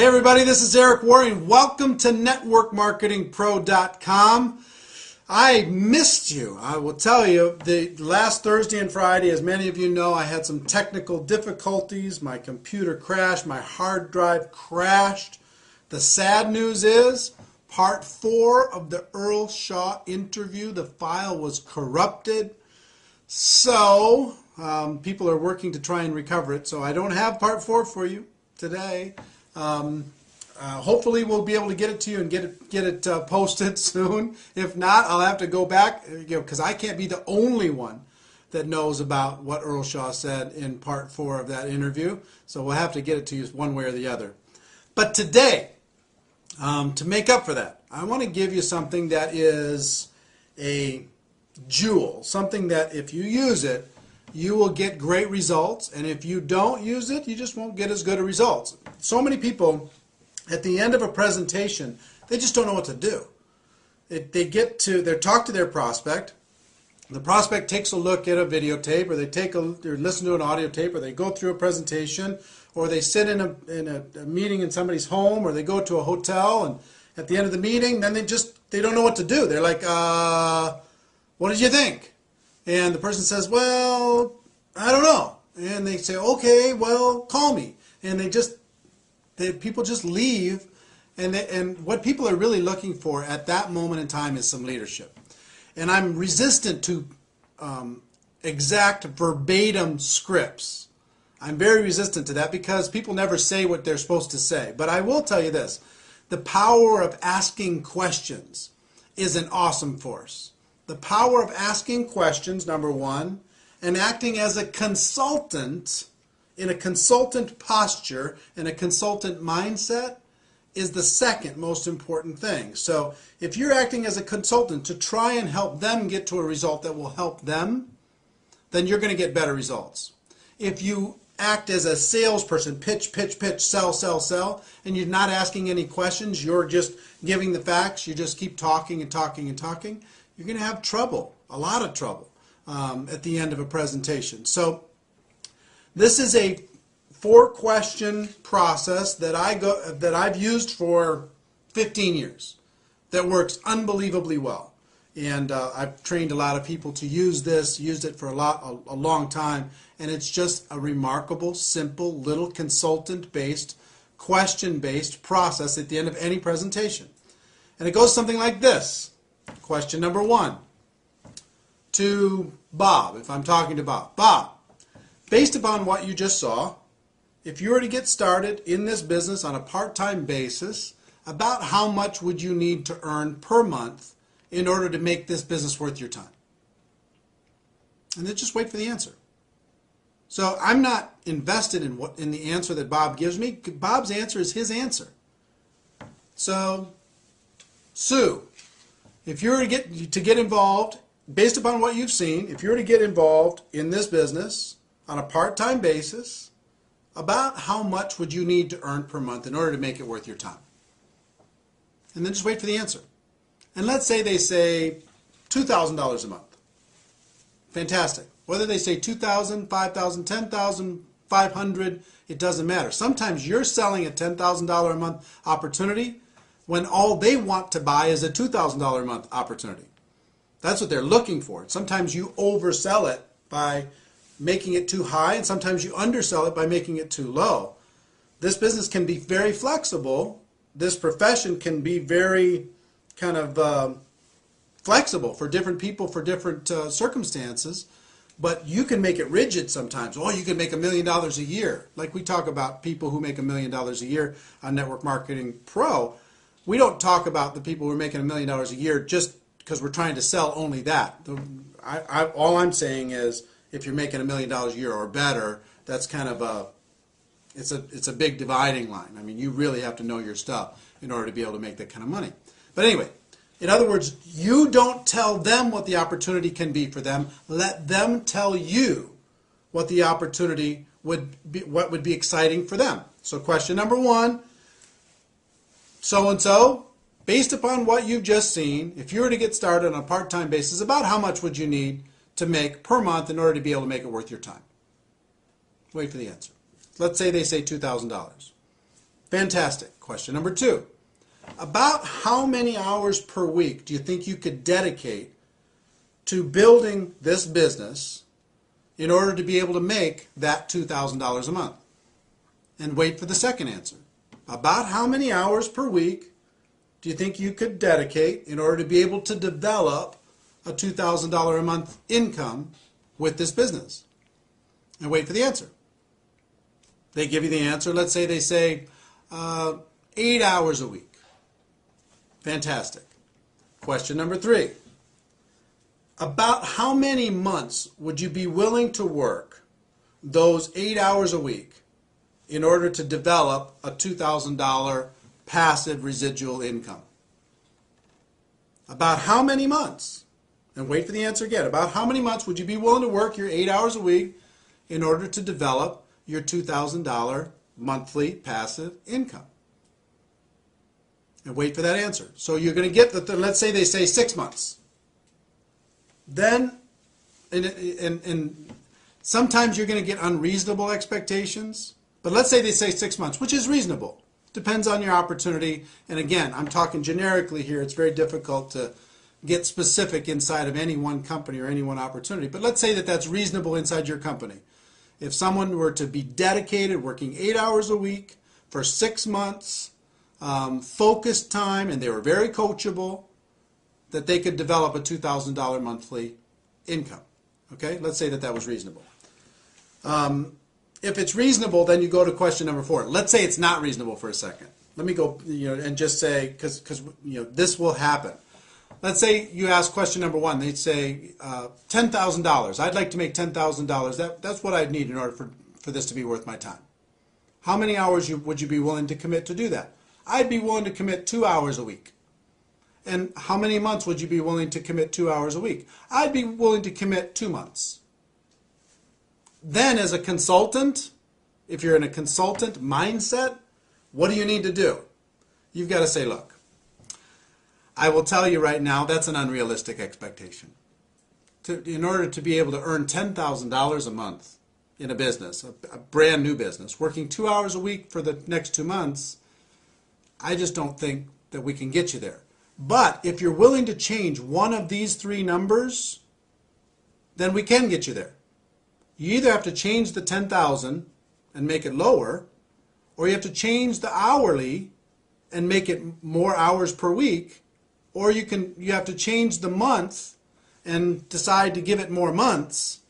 Hey everybody, this is Eric Worre and welcome to networkmarketingpro.com. I missed you. I will tell you, the last Thursday and Friday, as many of you know, I had some technical difficulties. My computer crashed, my hard drive crashed. The sad news is, part 4 of the Earl Shaw interview, the file was corrupted. So, people are working to try and recover it. So I don't have part 4 for you today. Hopefully we'll be able to get it to you and get it posted soon. If not, I'll have to go back, because I can't be the only one that knows about what Earl Shaw said in part 4 of that interview. So we'll have to get it to you one way or the other. But today, to make up for that, I want to give you something that is a jewel, something that if you use it, you will get great results, and if you don't use it, you just won't get as good a results. So many people, at the end of a presentation, they just don't know what to do. They talk to their prospect. The prospect takes a look at a videotape, or they listen to an audio tape, or they go through a presentation, or they sit in a meeting in somebody's home, or they go to a hotel, and at the end of the meeting, then they don't know what to do. They're like, what did you think? And the person says, well, I don't know. And they say, okay, well, call me. And people just leave. And what people are really looking for at that moment in time is some leadership. And I'm resistant to exact verbatim scripts. I'm very resistant to that because people never say what they're supposed to say. But I will tell you this. The power of asking questions is an awesome force. The power of asking questions, number one, and acting as a consultant in a consultant posture and a consultant mindset is the second most important thing. So if you're acting as a consultant to try and help them get to a result that will help them, then you're going to get better results. If you act as a salesperson, pitch, sell, and you're not asking any questions, you're just giving the facts, you just keep talking and talking and talking, you're going to have trouble, a lot of trouble, at the end of a presentation. So this is a 4-question process that I've used for 15 years that works unbelievably well. And I've trained a lot of people to use this, used it for a long time, and it's just a remarkable, simple, little consultant-based, question-based process at the end of any presentation. And it goes something like this. Question number 1 to Bob, if I'm talking to Bob. Bob, based upon what you just saw, if you were to get started in this business on a part-time basis, about how much would you need to earn per month in order to make this business worth your time? And then just wait for the answer. So I'm not invested in the answer that Bob gives me. Bob's answer is his answer. So, Sue, if you were to get involved, based upon what you've seen, if you were to get involved in this business on a part-time basis, about how much would you need to earn per month in order to make it worth your time? And then just wait for the answer. And let's say they say $2,000 a month. Fantastic. Whether they say $2,000, $5,000, $10,000, $500, it doesn't matter. Sometimes you're selling a $10,000 a month opportunity when all they want to buy is a $2,000 a month opportunity. That's what they're looking for. Sometimes you oversell it by making it too high, and sometimes you undersell it by making it too low. This business can be very flexible. This profession can be very kind of flexible for different people, for different circumstances, but you can make it rigid sometimes. Oh, you can make $1 million a year. Like we talk about people who make $1 million a year on Network Marketing Pro. We don't talk about the people who are making $1 million a year just because we're trying to sell only that. All I'm saying is if you're making $1 million a year or better, that's kind of it's a big dividing line. I mean, you really have to know your stuff in order to be able to make that kind of money. But anyway, in other words, you don't tell them what the opportunity can be for them. Let them tell you what the opportunity would be, what would be exciting for them. So question number 1, so-and-so, based upon what you've just seen, if you were to get started on a part-time basis, about how much would you need to make per month in order to be able to make it worth your time? Wait for the answer. Let's say they say $2,000. Fantastic. Question number 2. About how many hours per week do you think you could dedicate to building this business in order to be able to make that $2,000 a month? And wait for the second answer. About how many hours per week do you think you could dedicate in order to be able to develop a $2,000 a month income with this business? And wait for the answer. They give you the answer. Let's say they say 8 hours a week. Fantastic. Question number 3. About how many months would you be willing to work those 8 hours a week in order to develop a $2,000 passive residual income? About how many months? And wait for the answer again. About how many months would you be willing to work your 8 hours a week in order to develop your $2,000 monthly passive income? And wait for that answer. So you're going to get let's say they say 6 months. Then, and sometimes you're going to get unreasonable expectations. But let's say they say 6 months, which is reasonable. Depends on your opportunity. And again, I'm talking generically here. It's very difficult to get specific inside of any one company or any one opportunity. But let's say that that's reasonable inside your company. If someone were to be dedicated, working 8 hours a week for 6 months, focused time, and they were very coachable, that they could develop a $2,000 monthly income. Okay, let's say that that was reasonable. If it's reasonable, then you go to question number 4. Let's say it's not reasonable for a second. Let me go, and just say, because this will happen. Let's say you ask question number 1. They'd say $10,000. I'd like to make $10,000. That's what I'd need in order for this to be worth my time. How many hours would you be willing to commit to do that? I'd be willing to commit 2 hours a week. And how many months would you be willing to commit 2 hours a week? I'd be willing to commit 2 months. Then as a consultant, if you're in a consultant mindset, what do you need to do? You've got to say, look, I will tell you right now, that's an unrealistic expectation. In order to be able to earn $10,000 a month in a business, a brand new business, working 2 hours a week for the next 2 months, I just don't think that we can get you there. But if you're willing to change one of these 3 numbers, then we can get you there. You either have to change the 10,000 and make it lower, or you have to change the hourly and make it more hours per week, or you have to change the month and decide to give it more months.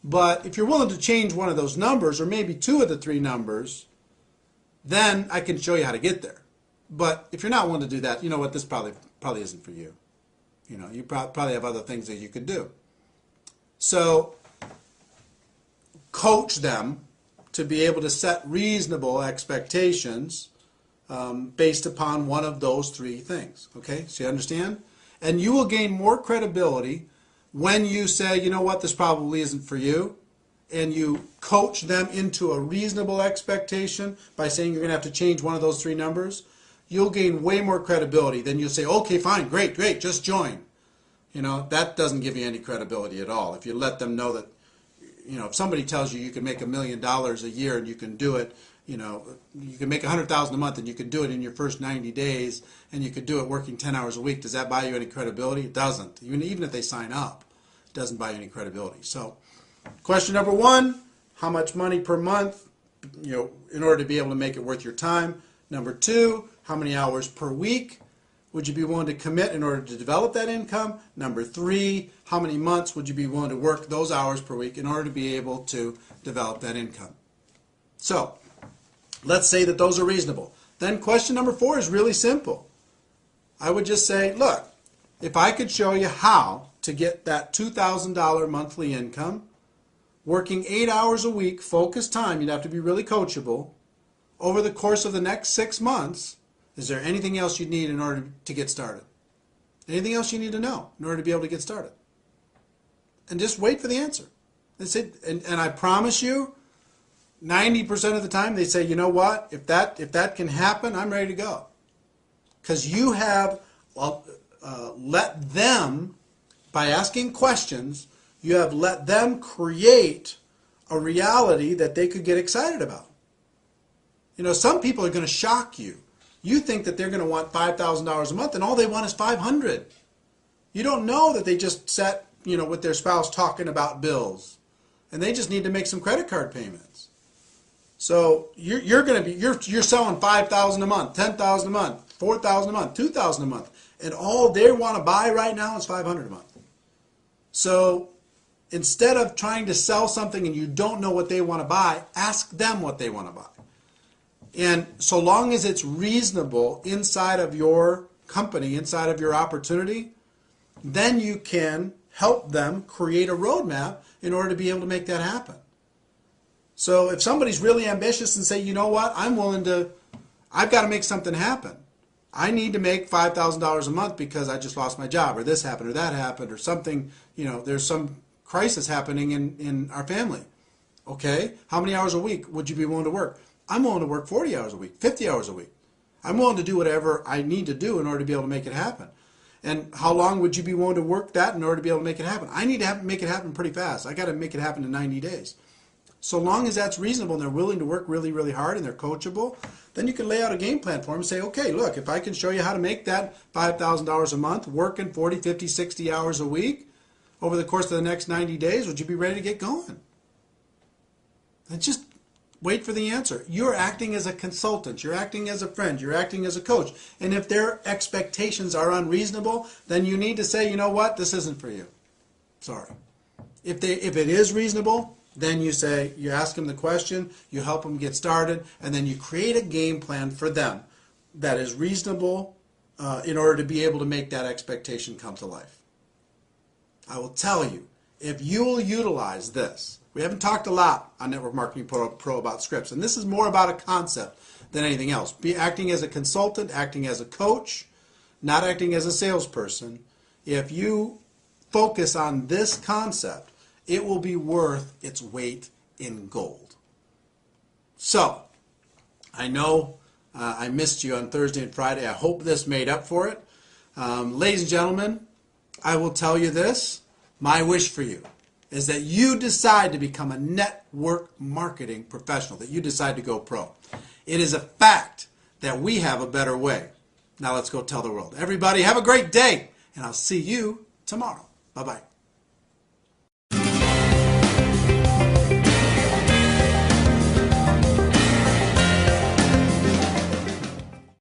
But if you're willing to change one of those numbers, or maybe 2 of the 3 numbers, then I can show you how to get there. But if you're not willing to do that, you know what, this probably isn't for you. You probably have other things that you could do. So coach them to be able to set reasonable expectations based upon one of those 3 things. Okay, so you understand? And you will gain more credibility when you say, you know what, this probably isn't for you, and you coach them into a reasonable expectation by saying you're going to have to change one of those 3 numbers. You'll gain way more credibility than you'll say, okay, fine, great, just join. That doesn't give you any credibility at all. If you let them know that, if somebody tells you can make $1 million a year and you can do it, you can make $100,000 a month and you can do it in your first 90 days and you could do it working 10 hours a week, does that buy you any credibility? It doesn't. Even if they sign up, it doesn't buy you any credibility. So question number 1, how much money per month, in order to be able to make it worth your time? Number 2, how many hours per week would you be willing to commit in order to develop that income? Number 3, how many months would you be willing to work those hours per week in order to be able to develop that income? So let's say that those are reasonable. Then question number 4 is really simple. I would just say, look, if I could show you how to get that $2,000 monthly income, working 8 hours a week, focused time, you'd have to be really coachable, over the course of the next 6 months, is there anything else you need in order to get started? Anything else you need to know in order to be able to get started? And just wait for the answer. That's it. And I promise you, 90% of the time they say, you know what, if that can happen, I'm ready to go. Because you have let them, by asking questions, you have let them create a reality that they could get excited about. Some people are going to shock you. You think that they're going to want $5,000 a month, and all they want is $500. You don't know that they just sat, with their spouse talking about bills, and they just need to make some credit card payments. So you're selling $5,000 a month, $10,000 a month, $4,000 a month, $2,000 a month, and all they want to buy right now is $500 a month. So instead of trying to sell something and you don't know what they want to buy, ask them what they want to buy. And so long as it's reasonable inside of your company, inside of your opportunity, then you can help them create a roadmap in order to be able to make that happen. So if somebody's really ambitious and say, you know what, I've got to make something happen. I need to make $5,000 a month because I just lost my job, or this happened, or that happened, or something, there's some crisis happening in our family. Okay, how many hours a week would you be willing to work? I'm willing to work 40 hours a week, 50 hours a week. I'm willing to do whatever I need to do in order to be able to make it happen. And how long would you be willing to work that in order to be able to make it happen? I need to make it happen pretty fast. I got to make it happen in 90 days. So long as that's reasonable and they're willing to work really, really hard and they're coachable, then you can lay out a game plan for them and say, okay, look, if I can show you how to make that $5,000 a month, working 40, 50, 60 hours a week over the course of the next 90 days, would you be ready to get going? And just wait for the answer. You're acting as a consultant. You're acting as a friend. You're acting as a coach. And if their expectations are unreasonable, then you need to say, you know what, this isn't for you. Sorry. If it is reasonable, then you ask them the question, you help them get started, and then you create a game plan for them that is reasonable in order to be able to make that expectation come to life. I will tell you, if you will utilize this, we haven't talked a lot on Network Marketing Pro about scripts, and this is more about a concept than anything else. Be acting as a consultant, acting as a coach, not acting as a salesperson. If you focus on this concept, it will be worth its weight in gold. So, I know I missed you on Thursday and Friday. I hope this made up for it. Ladies and gentlemen, I will tell you this. My wish for you is that you decide to become a network marketing professional, that you decide to go pro. It is a fact that we have a better way. Now let's go tell the world. Everybody have a great day, and I'll see you tomorrow. Bye-bye.